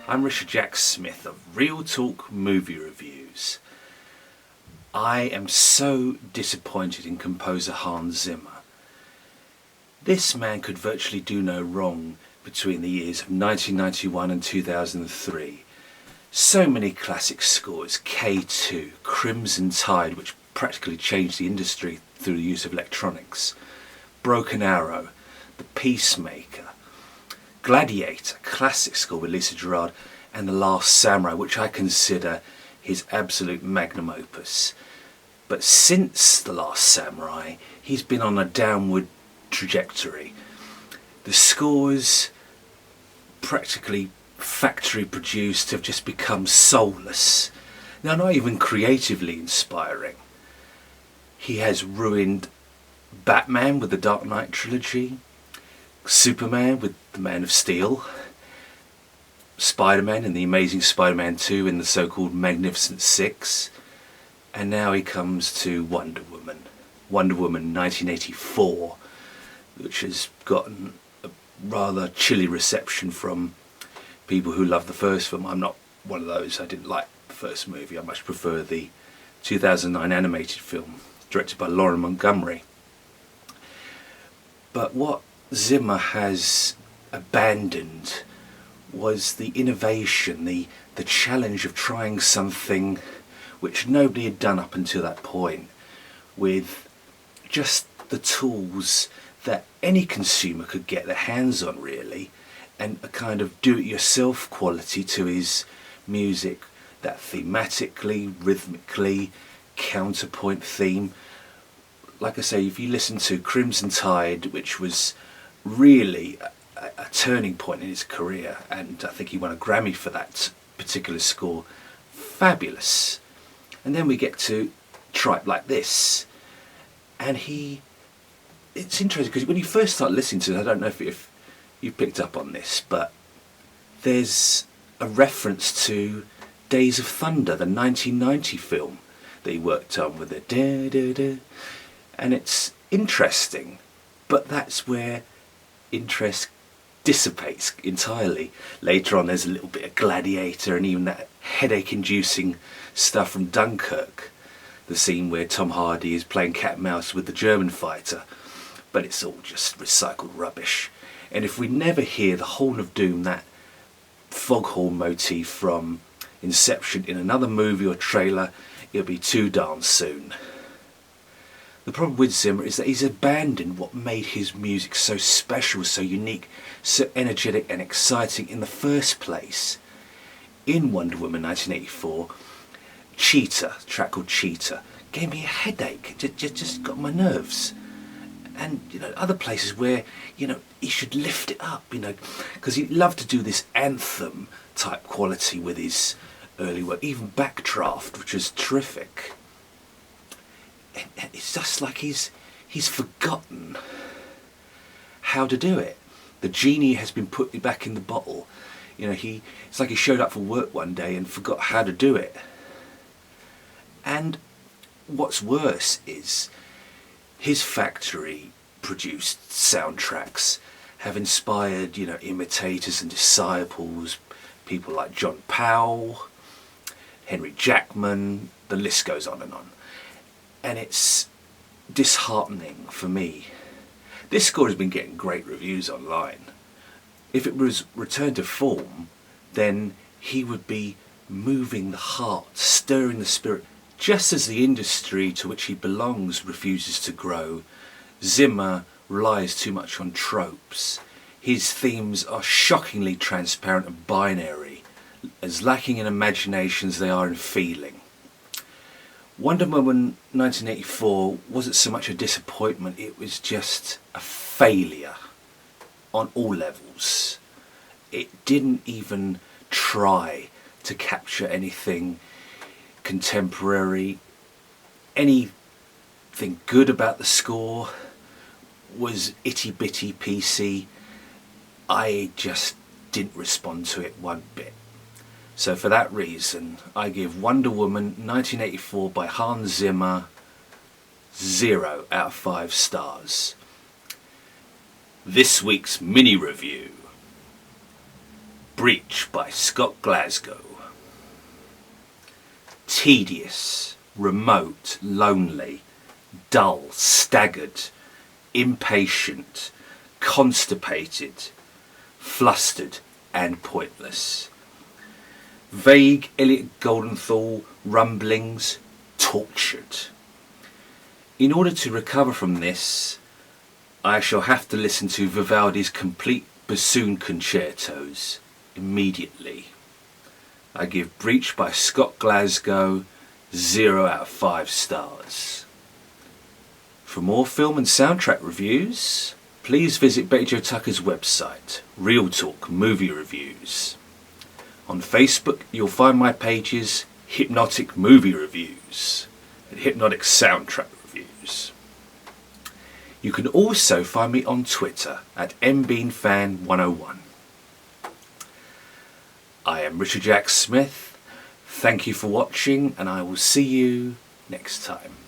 I'm Richard Jack Smith of Real Talk Movie Reviews. I am so disappointed in composer Hans Zimmer. This man could virtually do no wrong between the years of 1991 and 2003. So many classic scores, K2, Crimson Tide, which practically changed the industry through the use of electronics, Broken Arrow, The Peacemaker, Gladiator, classic score with Lisa Gerrard, and The Last Samurai, which I consider his absolute magnum opus. But since The Last Samurai, he's been on a downward trajectory. The scores, practically factory produced, have just become soulless. Now, not even creatively inspiring. He has ruined Batman with the Dark Knight trilogy, Superman with the Man of Steel, Spider-Man in the Amazing Spider-Man 2 in the so-called Magnificent Six, and now he comes to Wonder Woman 1984, which has gotten a rather chilly reception from people who love the first film. I'm not one of those. I didn't like the first movie. I much prefer the 2009 animated film directed by Lauren Montgomery. But what Zimmer has abandoned was the innovation, the challenge of trying something which nobody had done up until that point, with just the tools that any consumer could get their hands on, really, and a kind of do-it-yourself quality to his music that thematically, rhythmically, counterpoint theme. Like I say, if you listen to Crimson Tide, which was really a turning point in his career, and I think he won a Grammy for that particular score, fabulous. And then we get to Tripe Like This, and it's interesting because when you first start listening to it, I don't know if you picked up on this, but there's a reference to Days of Thunder, the 1990 film that he worked on with the da-da-da, and it's interesting, but that's where interest dissipates entirely. Later on there's a little bit of Gladiator and even that headache-inducing stuff from Dunkirk, the scene where Tom Hardy is playing cat and mouse with the German fighter, but it's all just recycled rubbish. And if we never hear the Horn of Doom, that foghorn motif from Inception, in another movie or trailer, it'll be too darn soon. The problem with Zimmer is that he's abandoned what made his music so special, so unique, so energetic and exciting in the first place. In Wonder Woman 1984, Cheetah, a track called Cheetah, gave me a headache, just got my nerves. And other places where he should lift it up, because he loved to do this anthem type quality with his early work, even Backdraft, which was terrific. And it's just like he's forgotten how to do it. The genie has been put back in the bottle. It's like he showed up for work one day and forgot how to do it. And what's worse is his factory produced soundtracks have inspired imitators and disciples, people like John Powell, Henry Jackman, the list goes on. And it's disheartening for me. This score has been getting great reviews online. If it was returned to form, then he would be moving the heart, stirring the spirit. Just as the industry to which he belongs refuses to grow, Zimmer relies too much on tropes. His themes are shockingly transparent and binary, as lacking in imagination as they are in feeling. Wonder Woman 1984 wasn't so much a disappointment, it was just a failure on all levels. It didn't even try to capture anything contemporary. Anything good about the score was itty-bitty PC. I just didn't respond to it one bit. So for that reason, I give Wonder Woman 1984 by Hans Zimmer 0 out of 5 stars. This week's mini review. Breach by Scott Glasgow. Tedious, remote, lonely, dull, staggered, impatient, constipated, flustered and pointless. Vague Elliot Goldenthal rumblings, tortured. In order to recover from this, I shall have to listen to Vivaldi's complete bassoon concertos immediately. I give Breach by Scott Glasgow 0 out of 5 stars. For more film and soundtrack reviews, please visit Betty Jo Tucker's website, Real Talk Movie Reviews. On Facebook, you'll find my pages Hip-Notic Movie Reviews and Hip-Notic Soundtrack Reviews. You can also find me on Twitter at mbeanfan101. I am Richard Jack Smith. Thank you for watching, and I will see you next time.